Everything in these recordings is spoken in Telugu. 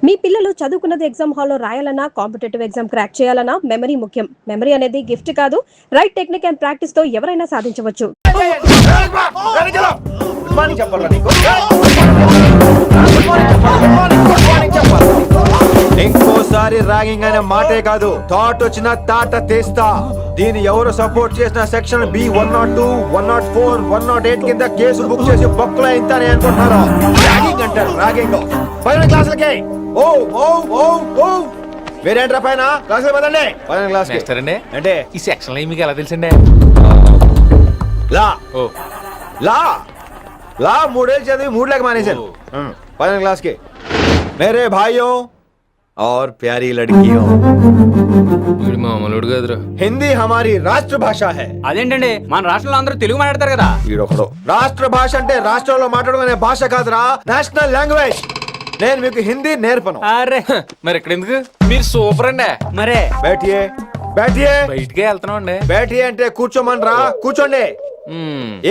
మీ పిల్లలు చదువుకున్నది ఎగ్జామ్ హాల్లో రాయాలన్నా కాంపిటేటివ్ ఎగ్జామ్ క్రాక్ చేయాలన్నా మెమరీ ముఖ్యం. మెమరీ అనేది గిఫ్ట్ కాదు, రైట్ టెక్నిక్ అండ్ ప్రాక్టీస్ తో ఎవరైనా సాధించవచ్చు. ఇంకోసారి ర్యాగింగ్ అనే మాటే కాదు, థాట్ వచ్చిన తాట తీస్తా. దీన్ని ఎవరు సపోర్ట్ చేసిన సెక్షన్ బి 102, 104, 108 కింద కేసు బుక్ చేసి బొక్కలో ఇంతనే అనుకుంటున్నారు. ర్యాగింగ్ అంటారు, ర్యాగింగ్. పైన క్లాసులకి ఓ ఓ ఓ ఓ వేరేంట్రా పైన క్లాసులు పదండి. పైన క్లాస్ అంటే ఈ సెక్షన్ మీకు ఎలా తెలుసండి? లా ఓ లా లా 3 ఏళ్ళు చదివి 3 लाख మానేశాను. పైన क्लास के मेरे भाइयों और प्यारी लड़कियों, हिंदी हमारी రాష్ట్ర భాష है. అదేంటండి మన రాష్ట్రంలో అందరూ తెలుగు మాట్లాడతారు కదా. ఈడొకడు రాష్ట్ర భాష అంటే రాష్ట్రంలో మాట్లాడుకునే భాష కాదురా, నేషనల్ లాంగ్వేజ్. నేను మీకు హిందీ నేర్పను. అరే మరి ఇక్కడ ఎందుకు? మీరు సూపర్ అండి. మరే बैठिए बैठिए బయటికే వెళ్తున్నాం అండి. बैठिए అంటే కూర్చోమనరా, కూర్చోండి.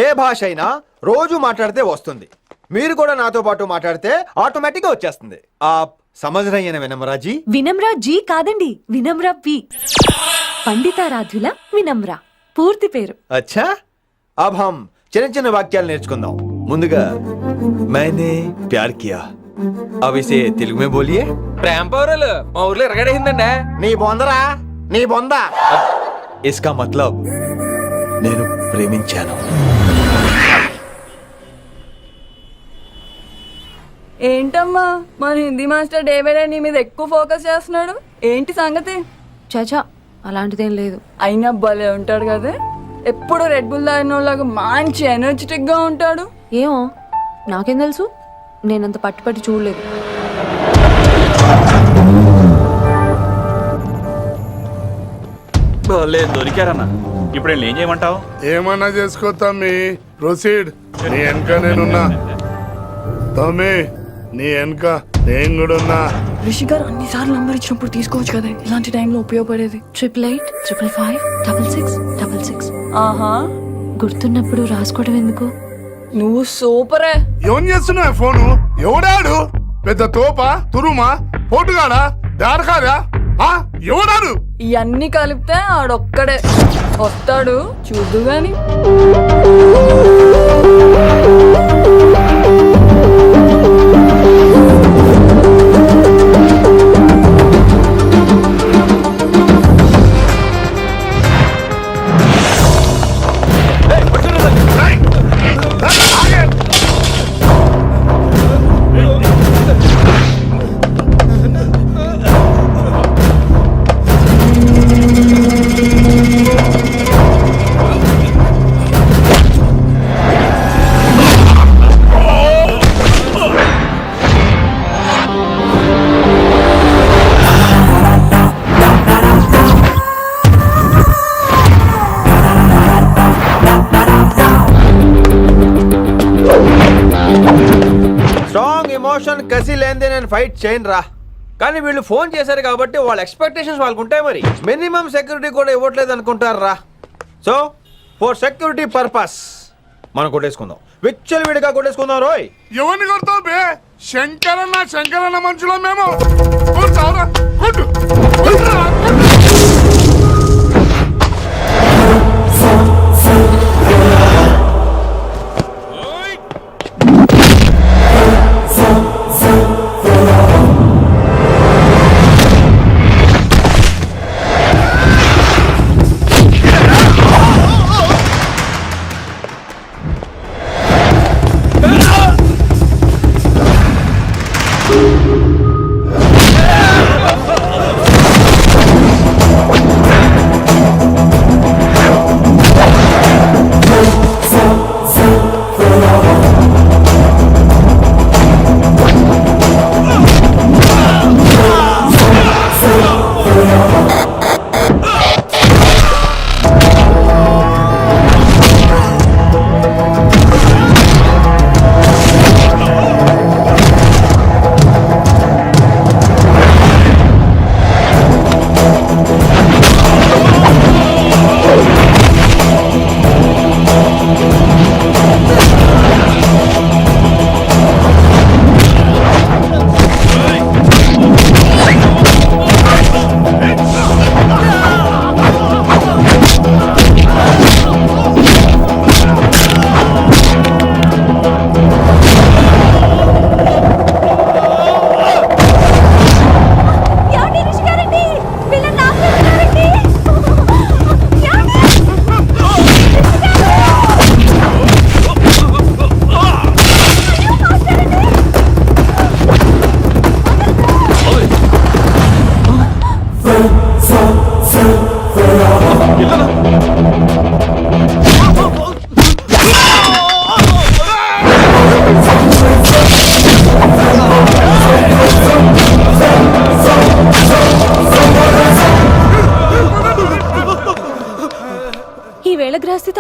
ఏ భాష అయినా రోజు మాట్లాడితే వస్తుంది. మీరు కూడా నాతో పాటు మాట్లాడితే ఆటోమేటిక్ గా వచ్చేస్తుంది. ఆప్ సమझ रही हैं विनम्रा जी? వినమ్రా జీ కాదండి, వినమ్రా వి. పండితారాధ్యుల వినమ్రా పూర్తి పేరు. अच्छा अब हम చిన్న చిన్న వాక్యాలు నేర్చుకుందాం. ముందుగా मैंने प्यार किया, अब इसे తెలుగు में बोलिए. ప్రేమ పౌరులు మా ఊర్లో ఎరగడేసిందండి. నీ బొందరా, నీ బొంద. इसका मतलब నేను ప్రేమించాను. ఏంటమ్మా మన Hindi master day by day నీ మీద ఎక్కువ ఫోకస్ చేస్తున్నాడు, ఏంటి సంగతి? చాచా అలాంటిదేం లేదు. అయినా భలే ఉంటాడు కదా, ఎప్పుడు రెడ్ బుల్ తాగినోళ్ళగా మంచి ఎనర్జెటిక్ గా ఉంటాడు. ఏమో నాకేం తెలుసు, నేనంత పట్టుపట్టి చూడలేదు. దొరికారన్నా, ఇప్పుడు ఏం చేయమంటావు? ఏమన్నా చేసుకో తమ్మి, ప్రొసీడ్. నీ వెనక నేనున్నా తమ్మి, నీ వెనక నేను కూడా ఉన్నా. రిషి గారు అన్నిసార్లు నంబర్ ఇచ్చినప్పుడు తీసుకోవచ్చు కదా, ఇలాంటి టైంలో ఉపయోగపడేది. 8885556666. ఆహా, గుర్తున్నప్పుడు రాసుకోవడం ఎందుకు? నువ్వు సూపరే. ఏం చేస్తున్నావు ఫోను? ఎవడాడు? పెద్ద తోపా, తురుమా, పోటుగాడా, దారకారా? ఎవడాడు? ఇవన్నీ కలిపితే ఆడొక్కడే వస్తాడు, చూద్దు గాని. కసి లేనిదే నేను ఫైట్ చేయను రా. కానీ వీళ్ళు ఫోన్ చేశారు కాబట్టి వాళ్ళ ఎక్స్పెక్టేషన్స్ వాళ్ళకు ఉంటాయి. మరి మినిమం సెక్యూరిటీ కూడా ఇవ్వట్లేదు అనుకుంటారు రా. సో ఫర్ సెక్యూరిటీ పర్పస్ మనం కొట్టేసుకుందాం, విచ్చలు విడిగా కొట్టేసుకుందాం. రోయ్ ఎవరిని కొడతావు బే? శంకరన్న మనుషులో మేము. కొట్టు.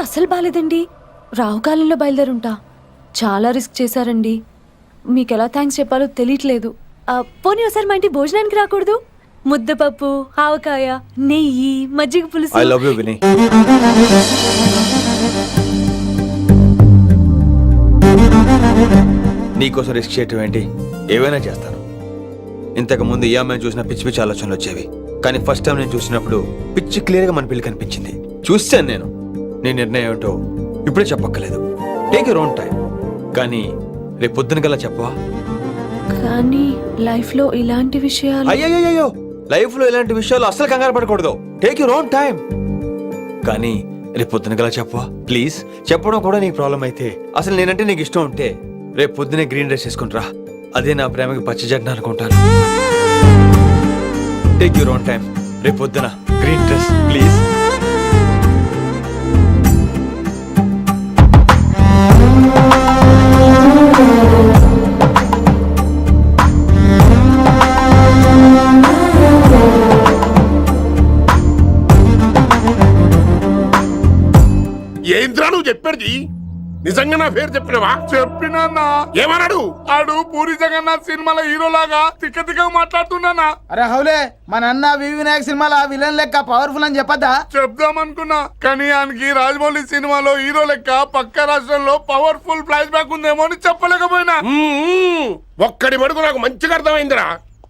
అస్సలు బాలేదండి. రావుకాలంలో బయలుదేరుంటా. చాలా రిస్క్ చేశారండి. మీకు ఎలా థ్యాంక్స్ చెప్పాలో తెలియట్లేదు. పోనీ ఒకసారి మా ఇంటి భోజనానికి రాకూడదు? ముద్దపప్పు, ఆవకాయ, నెయ్యి, మజ్జిగ పులుసు. ఐ లవ్ యూ విని. నీకోసం రిస్క్ చేయటం ఏంటి? ఏవైనా చేస్తాను. ఇంతకు ముందు ఈ అమ్మాయిని చూసిన పిచ్చి పిచ్చి ఆలోచనలు వచ్చేవి, కానీ ఫస్ట్ టైం నేను చూసినప్పుడు పిచ్చి క్లియర్గా మన పిల్లి కనిపించింది. చూశాను నేను. నీ నిర్ణయం ఏమిటో ఇప్పుడే చెప్పక్కర్లేదు. Take your own time. కానీ రేపు పొద్దున గల చెప్పవా? కానీ లైఫ్లో ఇలాంటి విషయాలు. అయ్యో, లైఫ్ లో ఇలాంటి విషయాలు అస్సలు కంగారు పడకూడదు. Take your own time. కానీ రేపు పొద్దున గల చెప్పవా ప్లీజ్? చెప్పడం కూడా నీకు ప్రాబ్లం అయితే, అసలు నేనంటే నీకు ఇష్టం ఉంటే రేపు పొద్దునే గ్రీన్ డ్రెస్ వేసుకుంటారా. అదే నా ప్రేమకి పచ్చి జగ్న అనుకుంటాను. Take your own time. రేపు పొద్దున గ్రీన్ డ్రెస్ ప్లీజ్. ఏంద్రా నువ్వు చెప్పేది? నిజంగా నా పేరు చెప్పినవా? చెప్పినా. ఏమన్నాడు? ఆడు పూరి జగన్నాథ్ సినిమాలో హీరోలాగా తిక్క తిక్క మాట్లాడుతున్నానా? అరే హౌలే, మన అన్న వినాయక్ సినిమాలో విలన్ లెక్క పవర్ఫుల్ అని చెప్పద్దా? చెప్దామనుకున్నా, కానీ ఆయనకి రాజమౌళి సినిమాలో హీరో లెక్క పక్క రాష్ట్రంలో పవర్ఫుల్ ఫ్లాష్ బ్యాక్ ఉందేమో అని చెప్పలేకపోయినా. ఒక్కడి మడుగు నాకు మంచిగా అర్థమైందిరా.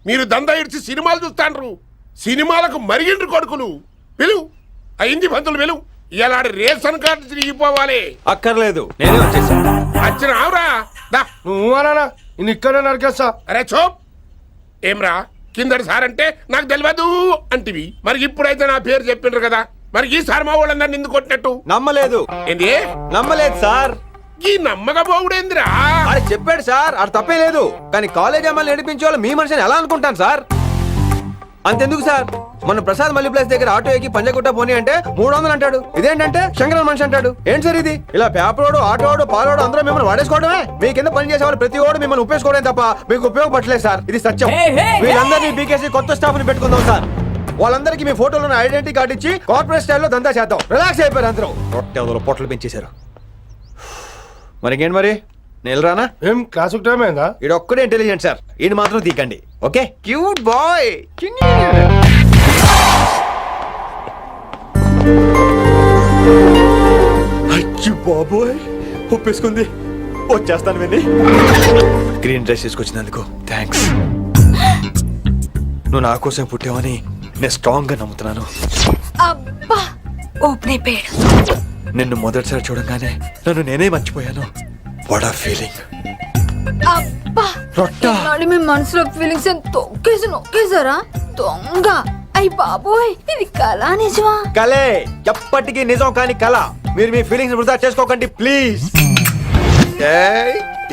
మీరు దందా ఇడిచి సినిమాలు చూస్తాండ్రు, సినిమాలకు మరిగిండ్రు కొడుకులు. పిలువు, అయింది పంతులు పిలువు. ఇలా రేషన్ కార్డు తిరిగిపోవాలి. అక్కర్లేదు, నేనే వచ్చేసాను. వచ్చినావురా? నువ్వు అనా నేను ఇక్కడ నరికేస్తా. అరే చోప్. ఏమ్రా, కిందటి సార్ అంటే నాకు తెలియదు అంటివి, మరి ఇప్పుడైతే నా పేరు చెప్పిండ్రు కదా, మరి ఈసారి మా వాళ్ళందరినీ ఎందుకు కొట్టినట్టు? నమ్మలేదు. ఏంది? నమ్మలేదు సార్. ఈ నమ్మకపోవుడేందిరా? అరే చెప్పాడు సార్, అది తప్పే లేదు. కానీ కాలేజ్ అమ్మాయిని నడిపించే వాళ్ళు మీ మనిషిని ఎలా అనుకుంటాను సార్? అంతెందుకు సార్, మన ప్రసాద్ మల్లి ప్లేస్ దగ్గర ఆటో ఎక్కి పంజగుట్ట పోనీ అంటే 300 అంటాడు. ఇదేంటంటే శంకరన్ మనిషి అంటాడు. ఏంటి సార్ ఇది? ఇలా పేపరోడు, ఆటోడు, పాలోడు అందరూ మిమ్మల్ని వాడేసుకోవడమే. మీ కింద పని చేసే వాళ్ళు ప్రతి ఓడు మిమ్మల్ని ఉపయోగించుకోవడం తప్ప మీకు ఉపయోగపడలేదు సార్. ఇది సత్యం. వీళ్ళందరినీ బీకేసి కొత్త స్టాఫ్ ని పెట్టుకుందాం సార్. వాళ్ళందరికీ మీ ఫోటోలను ఐడెంటిటీ కార్డు ఇచ్చి కార్పొరేట్ స్టైల్లో దందా చేద్దాం. రిలాక్స్ అయిపోయారు అందరూ. పొట్టలు పెంచేశారు. మరికేంటి మరి? నేను రానా? ఏం క్లాస్ టైం అయిందా? ఈడు ఒక్కడే ఇంటెలిజెంట్ సార్, ఈయన మాత్రం తీకండి. Okay, cute boy. అయ్యో బాబోయ్, ఒప్పేసుకుంది. వచ్చేస్తాను విని. గ్రీన్ డ్రెస్ తీసుకొచ్చినందుకు థ్యాంక్స్. నువ్వు నా కోసం పుట్టావని నేను స్ట్రాంగ్ గా నమ్ముతున్నాను. అబ్బా, ఓపెన్ అయిపోయాడు. నిన్ను మొదటిసారి చూడంగానే నన్ను నేనే మర్చిపోయాను. వాట్ ఆ ఫీలింగ్. అబ్బా, రొట్టా. నాడు మీ మనసులో ఫీలింగ్స్ తొక్కేసి నొక్కేసారా దొంగ? అయ్యి బాబోయ్, ఇది కళ నిజమా? కలే, ఎప్పటికీ నిజం కాని కళ. మీరు మీ ఫీలింగ్స్ వృధా చేసుకోకండి ప్లీజ్.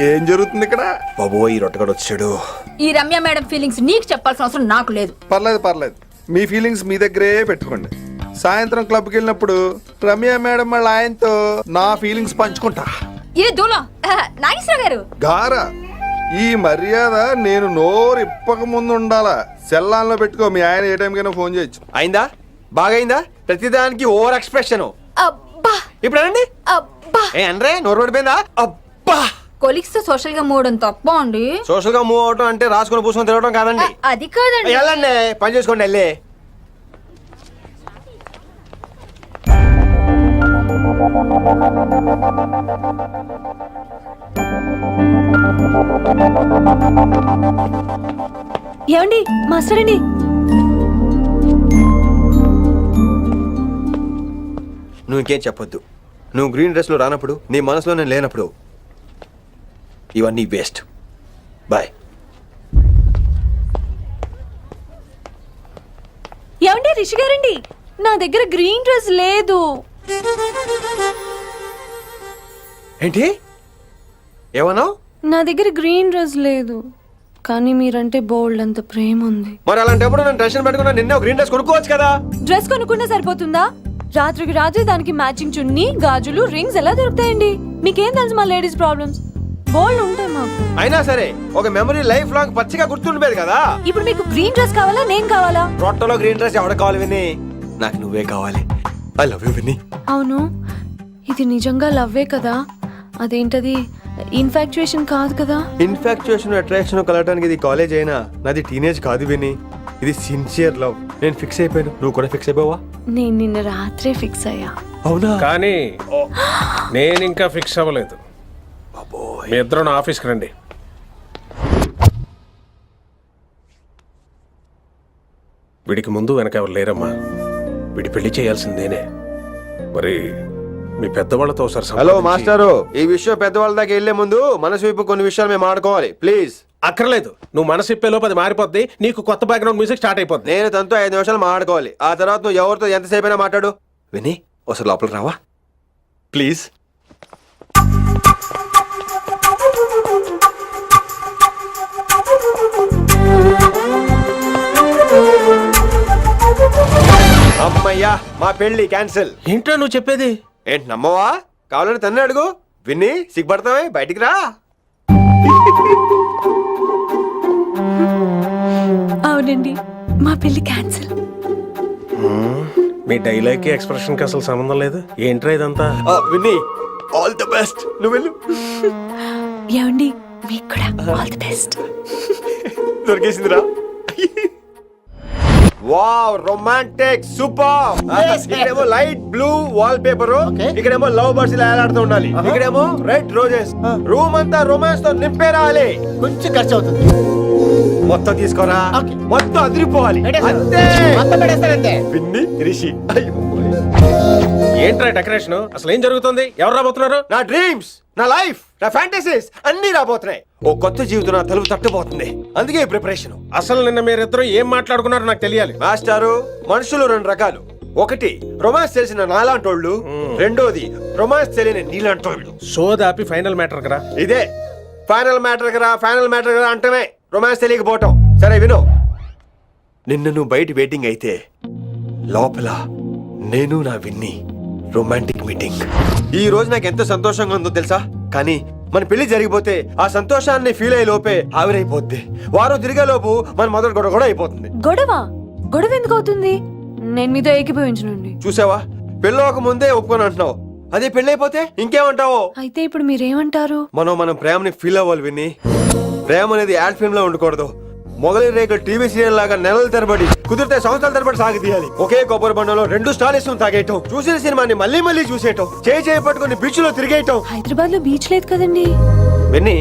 ఏం జరుగుతుంది ఇక్కడ? బాబోయ్, ఈ రొట్టగడు వచ్చాడు. ఈ రమ్య మేడం ఫీలింగ్స్ నీకు చెప్పాల్సిన అవసరం నాకు లేదు. పర్లేదు, మీ ఫీలింగ్స్ మీ దగ్గరే పెట్టుకోండి. సాయంత్రం క్లబ్కి వెళ్ళినప్పుడు రమ్య మేడం వాళ్ళ ఆయనతో నా ఫీలింగ్స్ పంచుకుంటా. ఇది దూలం నాగేశ్వర గారు. గారా, ఈ మర్యాద నేను నోరు ఇప్పక ముందు ఉండాలా. సెల్లాన్లో పెట్టుకో, మీ ఆయన ఏ టైంకైనా ఫోన్ చేయొచ్చు. అయిందా? బాగైందా? ప్రతిదానికి ఓవర్ ఎక్స్ప్రెషన్. అబ్బా, ఇప్పుడు అనండి. అబ్బా, ఏ అనరే, నోరు పడిపోయిందా? అబ్బా. కొలిక్స్ తో సోషల్ గా మూవడం తప్ప అండి. సోషల్ గా మూవ్ అవటం అంటే రాసుకొని పూసుకొని తిరగడం కాదండి. అది కాదండి. వెళ్ళండి, పని చేసుకోండి. వెళ్ళే ఏమండి మాస్టర్ అండి? నువ్వు ఇంకేం చెప్పొద్దు. నువ్వు గ్రీన్ డ్రెస్ లో రానప్పుడు, నీ మనసులో నేను లేనప్పుడు ఇవన్నీ వేస్ట్. బాయ్. ఏమండి రిషి గారండి, నా దగ్గర గ్రీన్ డ్రెస్ లేదు. ఏంటి ఏమన్నావు? నా దగ్గర గ్రీన్ డ్రెస్ లేదు, కానీ మీరంటే బోల్డ్ అంత ప్రేమ ఉంది. మరి అలాంటప్పుడు నేను టెన్షన్ పెట్టుకున్నా, నిన్నే గ్రీన్ డ్రెస్ కొనుక్కోవచ్చు కదా. డ్రెస్ కొనుక్కున్నా సరిపోతుందా? రాత్రికి రాత్రి దానికి మ్యాచింగ్ చున్నీ, గాజులు, రింగ్స్ ఎలా దొరుకుతాయండి? మీకేం తెలుసు మా లేడీస్ ప్రాబ్లమ్స్? బోల్డ్ ఉంటాయి మాకు. అయినా సరే ఒక మెమరీ లైఫ్ లాంగ్ పచ్చిగా గుర్తుండిపోయేది కదా. ఇప్పుడు మీకు గ్రీన్ డ్రెస్ కావాలా, నేను కావాలా? రొట్టలో గ్రీన్ డ్రెస్ ఎవడ కావాలి విని? నాకు నువ్వే కావాలి. ఐ లవ్ యూ విని. అవును, ఇది నిజంగా లవ్వే కదా? అదేంటది ఇన్ఫాక్చుయేషన్ కాదు కదా? ఇన్ఫాక్చుయేషన్ అట్రాక్షన్ కలగడానికి ఇది కాలేజ్ అయినా నాది టీనేజ్ కాదు విని, ఇది సిన్సియర్ లవ్. నేను ఫిక్స్ అయిపోయాను, నువ్వు కూడా ఫిక్స్ అయిపోవా? నేను నిన్న రాత్రే ఫిక్స్ అయ్యా. అవునా? కానీ నేను ఇంకా ఫిక్స్ అవ్వలేదు. మీ ఇద్దరు నా ఆఫీస్కి రండి. వీడికి ముందు వెనక ఎవరు లేరమ్మా. వీడి పెళ్లి చేయాల్సిందేనే. మరి మీ పెద్దవాళ్ళతో ఒకసారి హలో సంప్రదించి- మాస్టారు, ఈ విషయం పెద్దవాళ్ళ దాకా వెళ్లే ముందు మనసు వైపు కొన్ని విషయాలు మేము ఆడుకోవాలి ప్లీజ్. అక్కర్లేదు, నువ్వు మనసు ఇప్పేలోపు అది మారిపోద్ది. నీకు కొత్త బ్యాక్గ్రౌండ్ మ్యూజిక్ స్టార్ట్ అయిపోద్ది. నేను తనతో 5 నిమిషాలు మాట్లాడుకోవాలి. ఆ తర్వాత నువ్వు ఎవరితో ఎంతసేపు అయినా మాట్లాడు. విని ఒకసారి లోపలికి రావా ప్లీజ్? అమ్మయ్యా, మా పెళ్లి క్యాన్సిల్. ఏంటో నువ్వు చెప్పేది? ఏంటి నమ్మవా? కావాలని తన్నే అడుగు. విన్ని సిగ్గుపడతావే, బయటికి రా. అవునండి, మా పెళ్లి క్యాన్సిల్. మీ డైలాగ్ కి ఎక్స్ప్రెషన్ కి అసలు సంబంధం లేదు. ఏంట్రా ఇదంతా? విన్ని ఆల్ ది బెస్ట్. నువ్వు వెళ్ళు. ఏమండి, మీకు కూడా ఆల్ ది బెస్ట్. దొరికేసిందిరా. Wow, romantic, super. ఇక్కడేమో లైట్ బ్లూ వాల్ పేపర్, ఇక్కడేమో లవ్ బర్డ్స్ ఇలా ఏలాడుతూ ఉండాలి, ఇక్కడేమో రెడ్ రోజెస్. రూమ్ అంతా రొమాన్స్ తో నింపే రావాలి. కొంచెం ఖర్చు అవుతుంది. మొత్తం తీసుకోరా, మొత్తం అదిరిపోవాలి. అంతే. విన్ని రిషి. ఏంట్రా డెకరేషన్? అసలు ఏం జరుగుతుంది? ఎవరు రాబోతున్నారు? నా డ్రీమ్స్, నా లైఫ్, నా ఫ్యాంటసీస్ అన్ని రాబోతున్నాయి. ఓ కొత్త జీవితం నా తలుపు తట్టబోతుంది. అందుకే ప్రిపరేషన్. అసలు నిన్న మీరిద్దరు ఏం మాట్లాడుకున్నారో నాకు తెలియాలి. మాస్టారు, మనుషులు 2 రకాలు. ఒకటి రొమాన్స్ తెలిసిన నాలాంటోళ్ళు, రెండోది రొమాన్స్ తెలియని నీలాంటోళ్ళు. సోదాపి ఫైనల్ మ్యాటర్ కదా. ఇదే ఫైనల్ మ్యాటర్ కదా. ఫైనల్ మ్యాటర్ కదా అంటమే రొమాన్స్ తెలియకపోవటం. సరే విను, నిన్న నువ్వు బయట వెయిటింగ్ అయితే లోపల నేను నా విన్ని రొమాంటిక్ మీటింగ్. ఈ రోజు నాకు ఎంత సంతోషంగా ఉందో తెలుసా? కానీ మన పెళ్లి జరిగిపోతే ఆ సంతోషాన్ని ఫీల్ అయ్యే లోపే ఆవిరైపోద్ది. వారం తిరిగే లోపు మన మొదటి గొడవ కూడా అయిపోతుంది. గొడవ? గొడవ ఎందుకు అవుతుంది? నేను మీతో ఏకీభవించనండి. చూసావా, పెళ్ళవక ముందే ఒప్పుకొని అంటున్నావు. అదే పెళ్లి అయిపోతే ఇంకేమంటావు? అయితే ఇప్పుడు మీరేమంటారు? మనం ప్రేమని ఫీల్ అవ్వాలి విని. ప్రేమ అనేది యాడ్ ఫిల్మ్ లో ఉండకూడదు. మొగలి రేకులు టీవీ సీరియల్ లాగా నెలల తరబడి, కుదిరితే సంవత్సరాల తరబడి సాగి తీయాలి. ఒకే కొబ్బరి బండలో 2 స్టాలిస్ తాగేయటం, చూసిన సినిమాని మళ్ళీ మళ్ళీ చూసేయటం, చేయి పట్టుకుని బీచ్ లో తిరిగేయటం. హైదరాబాద్ లో బీచ్ లేదు కదండి. విన్ని,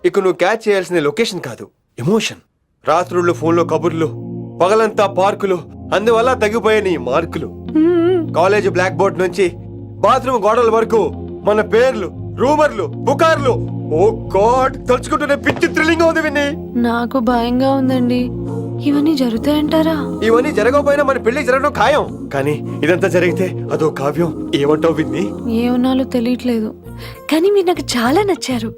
ఇక నువ్వు క్యాచ్ చేయాల్సిన లొకేషన్ కాదు, ఎమోషన్. రాత్రుళ్ళు ఫోన్లో కబుర్లు, పగలంతా పార్కులు, అందువల్ల తగ్గిపోయే నీ మార్కులు. కాలేజ్ బ్లాక్ బోర్డ్ నుంచి బాత్రూమ్ గోడల వరకు మన పేర్లు, రూమర్లు, పుకార్లు. ఓ గాడ్, తలుచుకుంటూనే పిచ్చి థ్రిల్లింగ్ ఉంది విన్ని. నాకు భయంగా ఉందండి. ఇవన్నీ జరుగుతాయంటారా? ఇవన్నీ జరగకపోయినా మన పెళ్లి జరగడం ఖాయం. కానీ ఇదంతా జరిగితే అదో కావ్యం. ఏమంటావు విన్ని? ఏమన్నాలో తెలియట్లేదు, కానీ మీరు నాకు చాలా నచ్చారు.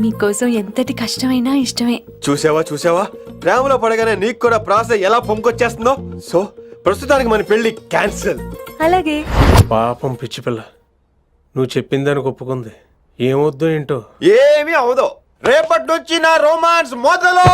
మీకోసం ఎంతటి కష్టమైనా ఇష్టమే. చూసావా, ప్రేమలో పడగానే నీకు కూడా ప్రాసెస్ ఎలా పొంకొచ్చేస్తుందో. సో ప్రస్తుతానికి మన పెళ్లి క్యాన్సిల్. అలాగే. పాపం పిచ్చి పిల్ల, నువ్వు చెప్పిందని ఒప్పుకుంది. ఏమొద్దు ఏంటో. ఏమీ అవదో. రేపటి నుంచి నా రొమాన్స్ మొదలు.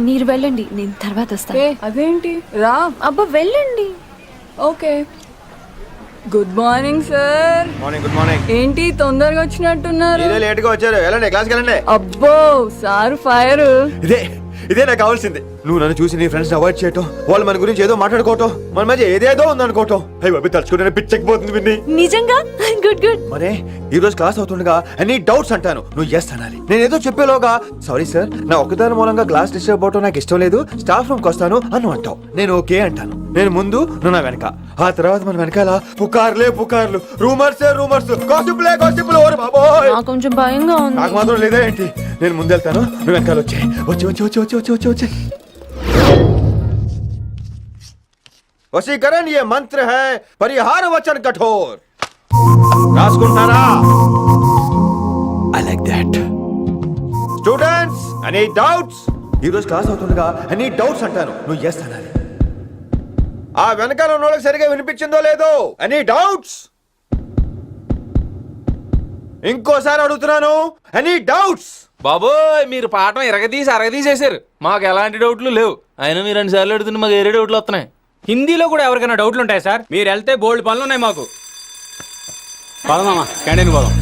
మీరు వెళ్ళండి, నేను తర్వాత వస్తాను. అదేంటి రా. అబ్బా వెళ్ళండి. Okay. Good morning sir. Morning. Good morning. ఏంటి తొందరగా వచ్చినట్టున్నారు? ఇదే లేట్ గా వచ్చారు. వెళ్ళండి, క్లాస్కి వెళ్ళండి. అబ్బో సార్ ఫైర్. ఇదే నాకు కావాల్సింది. నువ్వు నన్ను చూసి నీ ఫ్రెండ్స్ అవాయిడ్ చేయటం, వాళ్ళు మన గురించి ఏదో మాట్లాడుకోవటం, మన మధ్య ఏదేదో ఉందనుకోవటం. అయ్యి బాబీ, తలుచుకుంటే పిచ్చెక్కిపోతుంది విన్ని. నిజంగా? Good good. మరే ఈ రోజు క్లాస్ అవుతుండగా ఎనీ డౌట్స్ అంటాను, నువ్వు ఎస్ అనాలి. నేను ఏదో చెప్పేలోగా సారీ సార్, నా ఒకదాని మూలంగా క్లాస్ డిస్టర్బ్ అవటం నాకు ఇష్టం లేదు, స్టాఫ్ రూమ్కి వస్తాను అని అంటావు. నేను ఓకే అంటాను. నేను ముందు, నువ్వు నా వెనక. ఆ తర్వాత మన వెనకాల పుకార్లు, రూమర్స్, గాసిప్లే. ఓరి బాబోయ్, నాకు కొంచెం భయంగా ఉంది. నాకు మాత్రం లేదా ఏంటి? నేను ముందెళ్తాను, నువ్వు వెనకాల వచ్చే. వశీకరణ ये मंत्र है, परिहार वचन कठोर. రాసుకుంటారా? I like that. Students, any doubts? ఈ రోజు క్లాస్ అవుతుండగా ఎనీ డౌట్స్ అంటాను, నువ్వు ఎస్ అనాలి. ఆ వెనకాల ఉన్న వాళ్ళకి సరిగా వినిపించిందో లేదో? Any doubts? ఇంకోసారి అడుగుతున్నాను, ఎనీ డౌట్స్? బాబోయ్ మీరు పాఠం అరగదీసేశారు. మాకు ఎలాంటి డౌట్లు లేవు. అయినా మీరు 2 సార్లు అడుగుతుంటే మాకు ఏరే డౌట్లు వస్తున్నాయి. హిందీలో కూడా ఎవరికైనా డౌట్లు ఉంటాయి సార్? మీరు వెళ్తే బోల్డ్ పనులు ఉన్నాయి మాకు. పదమా క్యాంటీన్ పోదాం.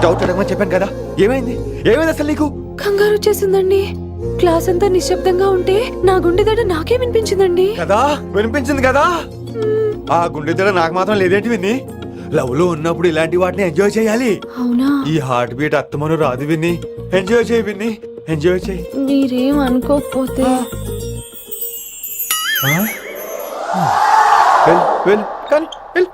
డౌట్ అడగమని చెప్పాను కదా, ఏమైంది అసలు నీకు? కంగారు వచ్చేసిందండి. క్లాస్ అంతా నిశ్శబ్దంగా ఉంటే నా గుండె దడ నాకే వినిపించిందండి. కదా వినిపించింది కదా, ఆ గుండె దడ నాకు మాత్రం లేదేంటి విన్ని? లవ్ లో ఉన్నప్పుడు ఇలాంటి వాటిని ఎంజాయ్ చేయాలి. అవునా? ఈ హార్ట్ బీట్ అత్తమను రాదు విన్ని. ఎంజాయ్ చేయి విన్ని, ఎంజాయ్ చేయి. మీరేం అనుకోకపోతే వెల్ కానీ వెల్.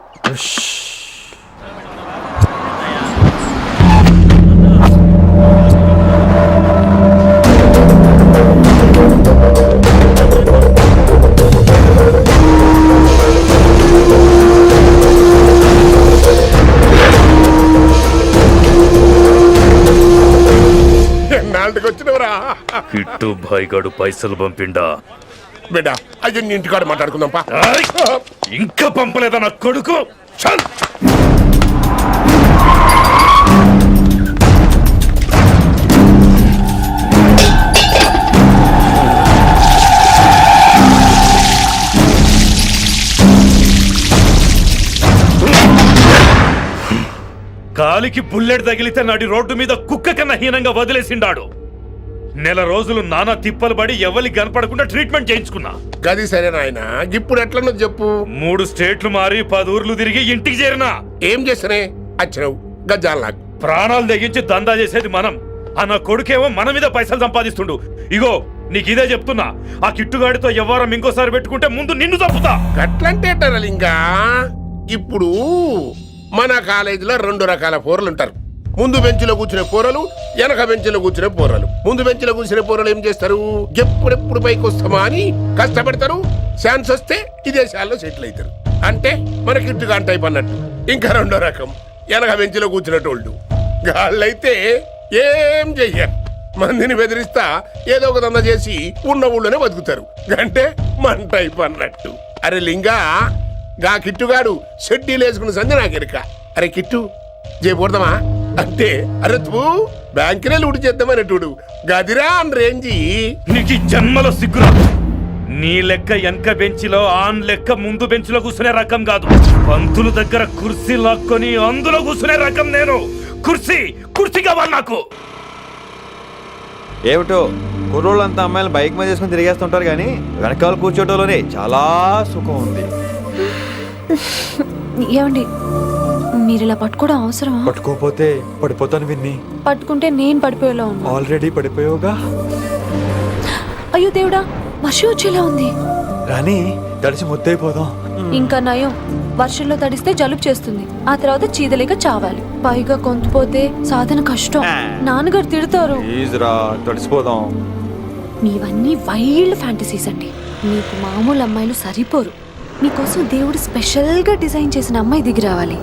ఎన్నాళ్ళకి వచ్చినవరా కిట్టు భాయ్ గాడు పైసలు పంపిండా? బిడ్డ అయ్యో నీ ఇంటికాడ మాట్లాడుకుందాం పా. ఇంకా పంపలేదా నా కొడుకు? చల్. కాలికి బుల్లెట్ తగిలితే నాటి రోడ్డు మీద కుక్క కన్నా హీనంగా వదిలేసిండాడు. నెల రోజులు నానా తిప్పలు పడి ఎవరికి కనపడకుండా ట్రీట్మెంట్ చేయించుకున్నా. గది సరే నాయన, ఇప్పుడు ఎట్లనో చెప్పు. 3 స్టేట్లు మారి 10 ఊర్లు తిరిగి ఇంటికి చేరినా. ఏం చేస్తానే వచ్చినావు గజ్జాలు నాకు. ప్రాణాలు తెగించి దందా చేసేది మనం. ఆ నా కొడుకేమో మన మీద పైసలు సంపాదిస్తుండు. ఇగో నీకు ఇదే చెప్తున్నా, ఆ కిట్టుగాడితో ఎవరం ఇంకోసారి పెట్టుకుంటే ముందు నిన్ను చంపుతా. గట్లంటే ఇంకా ఇప్పుడు మన కాలేజీలో 2 రకాల పోరలు ఉంటారు. ముందు బెంచ్లో కూర్చునే పోరలు, వెనక బెంచ్లో కూర్చునే పోరలు. ముందు బెంచ్లో కూర్చునే పోరలు ఏం చేస్తారు? ఎప్పుడెప్పుడు పైకి వస్తామా అని కష్టపడతారు. ఛాన్స్ వస్తే విదేశాల్లో సెటిల్ అవుతారు. అంటే మన కిట్టుగా టైప్ అన్నట్టు. ఇంకా 2వ రకం వెనక బెంచ్లో కూర్చునేటోళ్ళు. వాళ్ళైతే ఏం చెయ్యరు, మందిని బెదిరిస్తా ఏదో ఒక దంద చేసి ఉన్న ఊళ్ళోనే బతుకుతారు. అంటే మన టైప్ అన్నట్టు. అరే లింగా, గా కిట్టుగాడు షెడ్డీలు వేసుకున్న సంధి నాకెరక. అరే కిట్టు చేయకూడదమా అంటే, అరే తూ బ్యాంకునే లూటి చేద్దామనేటోడు గదిరా అని రేంజి. నీకు జన్మలో సిగ్గురాదు. నీ లెక్క వెనక బెంచిలో ఆన్ లెక్క ముందు బెంచ్లో కూర్చునే రకం కాదు. పంతుల దగ్గర కుర్చీ లాక్కొని అందులో కూర్చునే రకం నేను. కుర్చీ కావాలి నాకు. ఏమిటో కుర్రోళ్ళంతా అమ్మాయిలు బైక్ మీద చేసుకుని తిరిగేస్తుంటారు, కానీ వెనకాల కూర్చోటంలోనే చాలా సుఖం ఉంది. ఏమండి, మీరు ఇలా పట్టుకోవడం అవసరమా? పట్టుకోపోతే పడిపోతాను విన్ని. పట్టుకుంటే నేను పడిపోయేలా ఉన్నా. ఆల్రెడీ పడిపోయావుగా. అయ్యో దేవుడా, వర్షం వచ్చేలా ఉంది. రాని తడిసి ముద్దైపోదాం. ఇంకా నయం, వర్షంలో తడిస్తే జలుబు చేస్తుంది, ఆ తర్వాత చీదలేక చావాలి. పైగా కొంతపోతే సాధన కష్టం, నాన్నగారు తిడతారు. ప్లీజ్ రా, తడిసిపోదాం. మీవన్నీ వైల్డ్ ఫ్యాంటసీస్ అండి. మీకు మామూలు అమ్మాయిలు సరిపోరు. మీకోసం దేవుడు స్పెషల్ గా డిజైన్ చేసిన అమ్మాయి దిగి రావాలి.